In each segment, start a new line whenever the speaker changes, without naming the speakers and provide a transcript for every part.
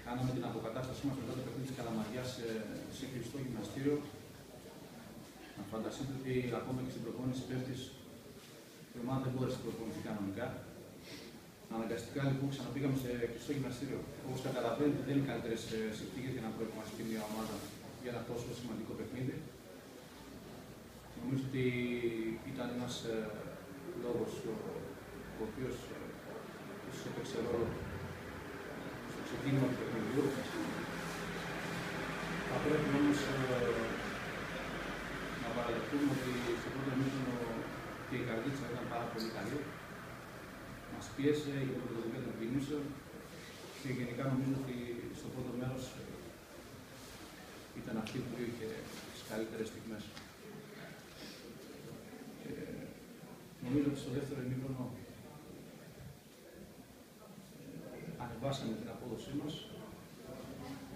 κάναμε την αποκατάστασή μας μετά το παιχνίδι της Καλαμαριάς σε κλειστό γυμναστήριο. Να φανταστείτε ότι ακόμα και στην προπόνηση Πέμπτης η ομάδα δεν μπόρεσε να προπονηθεί κανονικά. Αναγκαστικά λοιπόν ξαναπήγαμε σε κλειστό γυμναστήριο. Όπως καταλαβαίνετε, δεν είναι καλύτερες συνθήκες για να προετοιμαστεί μια ομάδα για ένα τόσο σημαντικό παιχνίδι. Νομίζω ότι ήταν ένας λόγος ο οποίος ίσως έπαιξε ρόλο στο ξεκίνημα του παιχνιδιού. Θα πρέπει όμως να παραδεχτούμε ότι στο πρώτο ημίχρονο και η Καρδίτσα ήταν πάρα πολύ καλή. Μας πίεσε για την πρωτοβουλία των κινήσεων και γενικά νομίζω ότι στο πρώτο μέρος ήταν αυτή που είχε τις καλύτερες στιγμές. Νομίζω ότι στο δεύτερο ημίχρονο ανεβάσαμε την απόδοσή μας.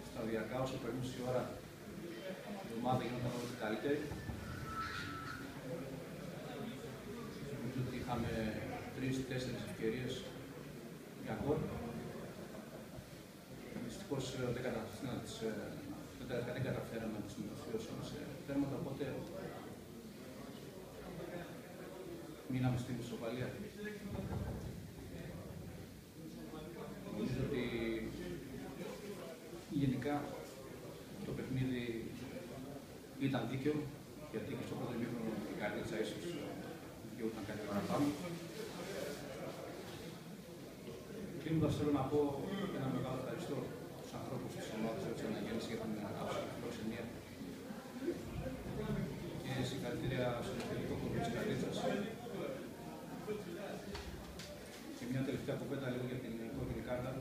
Σταδιακά, όσο περνούσε η ώρα, η ομάδα γινόταν όλο και καλύτερη. Νομίζω ότι είχαμε 3-4 ευκαιρίες για γκολ. Δυστυχώς δεν καταφέραμε να τις μεταφερώσουμε σε τέρματα, οπότε μείναμε στην ισοπαλία. Νομίζω ότι γενικά το παιχνίδι ήταν δίκαιο, γιατί και στο πρώτο ημίχρονο η Καρδίτσα ίσως δικαιούταν κάτι παραπάνω. Κλείνοντας, θέλω να πω ένα μεγάλο ευχαριστώ στους ανθρώπους της ομάδας της Αναγέννησης για την φιλοξενία και συγχαρητήρια στον τελικό κόμμα της Καρδίτσας. Και μια τελευταία κουβέντα λίγο για την κόκκινη κάρτα.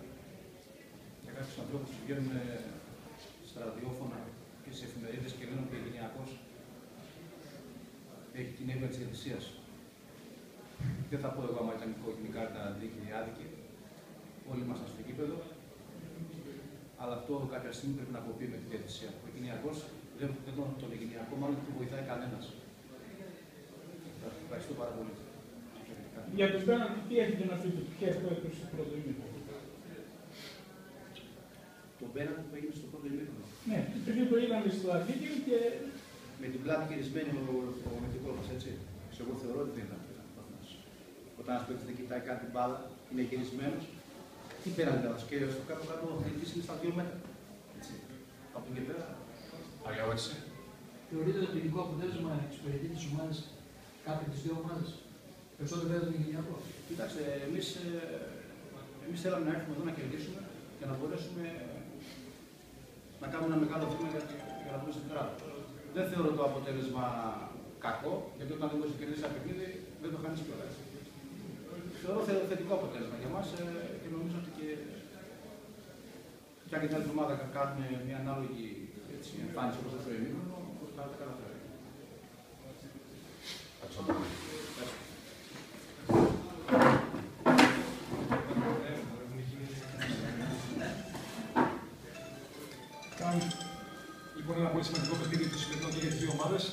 Για κάποιους ανθρώπους που βγαίνουν στα ραδιόφωνα και σε εφημερίδες και λένε ότι ο Αιγυπτιακός έχει την έννοια της διαιτησίας. Δεν θα πω εγώ άμα ήταν η κόκκινη κάρτα δίκαιη ή άδικη. Όλοι ήμασταν στο γήπεδο. Αλλά αυτό κάποια στιγμή πρέπει να αποποιεί με τη διαιτησία. Ο Αιγυπτιακός τον Αιγυπτιακό μάλλον δεν βοηθάει κανένας. Ευχαριστώ πάρα πολύ.
Για τους πέναντι, τι έχετε να πείτε, ποιες το έκρουσε στο πρώτο ημίχρονο?
Το πέναντι που έγινε στο πρώτο ημίχρονο.
Ναι, επειδή το είδαμε στο βίντεο και.
Με την πλάτη γυρισμένη ο γονιτικό μας, έτσι. Εγώ θεωρώ ότι δεν ήταν παθμός. Όταν ένας παίκτης δεν κοιτάει κάτι μπάλα, είναι γυρισμένος, τι πέναντι να και στο κάτω-κάτω ο αθλητής είναι στα 2 μέτρα. Έτσι. Από εκεί και πέρα.
Άλλη ερώτηση.
Θεωρείτε ότι το τελικό αποτέλεσμα εξυπηρετεί τις ομάδες, κάποιες τις δύο ομάδες? Περισσότερο βέβαια τον Αιγυπτιακό.
Κοιτάξτε, εμείς θέλαμε να έρθουμε εδώ να κερδίσουμε και να μπορέσουμε να κάνουμε ένα μεγάλο βήμα για να δούμε στην τεράστια. Δεν θεωρώ το αποτέλεσμα κακό, γιατί όταν δεν μπορείς να κερδίσεις ένα παιχνίδι, δεν το χάνεις κιόλα. Θεωρώ θετικό αποτέλεσμα για μας και νομίζω ότι και αν και την άλλη εβδομάδα κάνουμε μια ανάλογη εμφάνιση όπως το ημίχρονο, θα τα καταφέρουμε.
Λοιπόν, ένα πολύ σημαντικό παιχνίδι του σημερινού και για τις δύο ομάδες.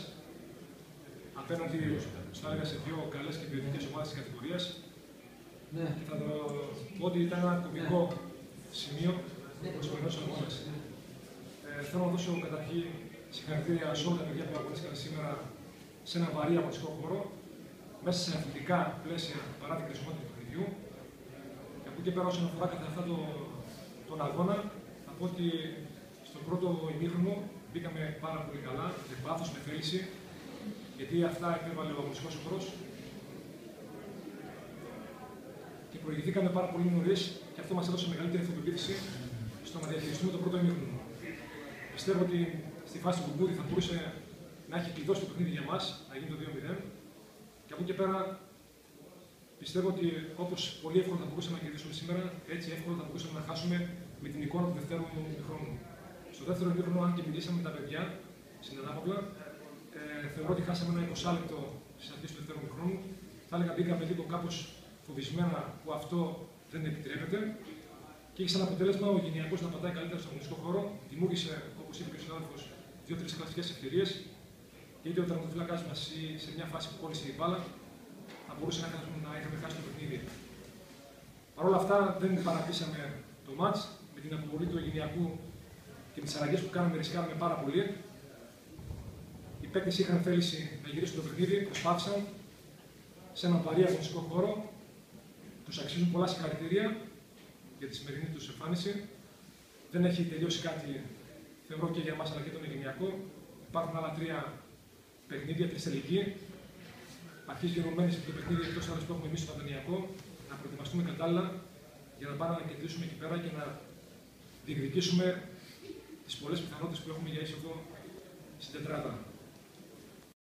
Απέναντι, θα έλεγα, σε δύο καλές και ποιοτικές ομάδες της κατηγορίας.
Ναι.
Και θα το πω ότι ήταν ένα κομβικό σημείο προς το σημερινός αγώνας. Θέλω να δώσω καταρχήν συγχαρητήρια σε όλα τα παιδιά που αγωνίστηκαν σήμερα σε ένα βαρύ αγωνιστικό χώρο, μέσα σε αθλητικά πλαίσια παρά την κρίσιμότητα του παιχνιδιού. Και από εκεί και πέρα, όσον αφορά κατά αυτά τον αγώνα, θα πω ότι στο πρώτο ημίχρονο μπήκαμε πάρα πολύ καλά, με πάθος, με θέληση, γιατί αυτά επέβαλε ο αγωνιστικός χώρος. Και προηγηθήκαμε πάρα πολύ νωρίς και αυτό μας έδωσε μεγαλύτερη αυτοπεποίθηση στο να διαχειριστούμε το πρώτο ημίχρονο. Πιστεύω ότι στη φάση του Μπούρη θα μπορούσε να έχει κλειδώσει το παιχνίδι για μας, να γίνει το 2-0. Και από εκεί και πέρα πιστεύω ότι όπως πολύ εύκολα θα μπορούσαμε να κερδίσουμε σήμερα, έτσι εύκολα θα μπορούσαμε να χάσουμε με την εικόνα του δευτέρου ημίχρονου. Στο δεύτερο ημίχρονο, αν και μιλήσαμε με τα παιδιά στην ανάπαυλα, θεωρώ ότι χάσαμε ένα 20 λεπτό στις αρχές του δεύτερου ημίχρονου. Θα έλεγα μπήκαμε λίγο κάπως φοβισμένα που αυτό δεν επιτρέπεται. Και έχει σαν αποτέλεσμα ο Αιγυπτιακός να πατάει καλύτερα στον αγωνιστικό χώρο. Δημιούργησε, όπως είπε και ο συνάδελφος, 2-3 κλασικές ευκαιρίες. Και είτε ο τερματοφύλακας μας ή σε μια φάση που κόλλησε η μπάλα, θα μπορούσε να είχαμε χάσει το παιχνίδι. Παρ' όλα αυτά, δεν παρατήσαμε το μάτς. με την αποβολή του Αιγυπτιακού και τις αλλαγές που κάναμε, ρισκάραμε πάρα πολύ. Οι παίκτες είχαν θέληση να γυρίσουν το παιχνίδι, προσπάθησαν σε έναν βαρύ αγωνιστικό χώρο. Τους αξίζουν πολλά συγχαρητήρια για τη σημερινή τους εμφάνιση. Δεν έχει τελειώσει κάτι, θεωρώ, και για εμάς αλλά και τον Αιγυπτιακό. Υπάρχουν άλλα 3 παιχνίδια, 3 τελικοί. Αρχίζει γενομένης από το παιχνίδι εκτός άλλως που έχουμε εμείς στο Παντανιακό, να προετοιμαστούμε κατάλληλα για να πάμε να κερδίσουμε εκεί πέρα και να διεκδικήσουμε τις πολλές πιθανότητες που έχουμε για είσοδο στην τετράδα.